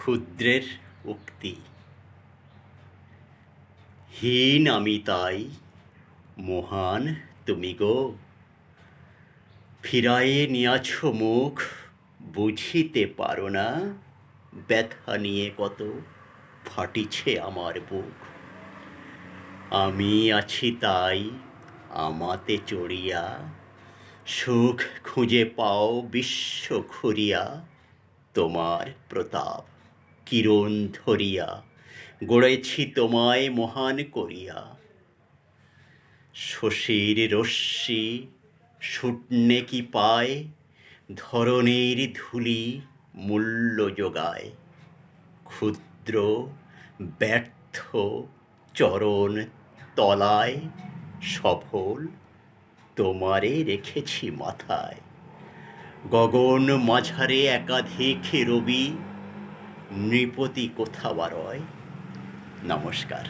ক্ষুদ্রের উক্তি। হীন আমি তাই, মহান তুমি গো। ফিরায়ে নিয়াছ মুখ, বুঝিতে পারো না। ব্যথা নিয়ে কত ফাটিছে আমার বুক। আমি আছি তাই আমাতে চড়িয়া, সুখ খুঁজে পাও বিশ্ব ঘুরিয়া। তোমার প্রতাপ কিরণ ধরিয়া, গড়েছি তোমায় মহান করিয়া। শশীর রশ্মি শূন্যে কি পায়, ধরণীর ধূলি মূল্য যোগায়। ক্ষুদ্র ব্যর্থ চরণ তলায়, সফল তোমারে রেখেছি মাথায়। গগন মাঝারে একাধিক রবি, নৃপতি কোথা বা রয়। নমস্কার।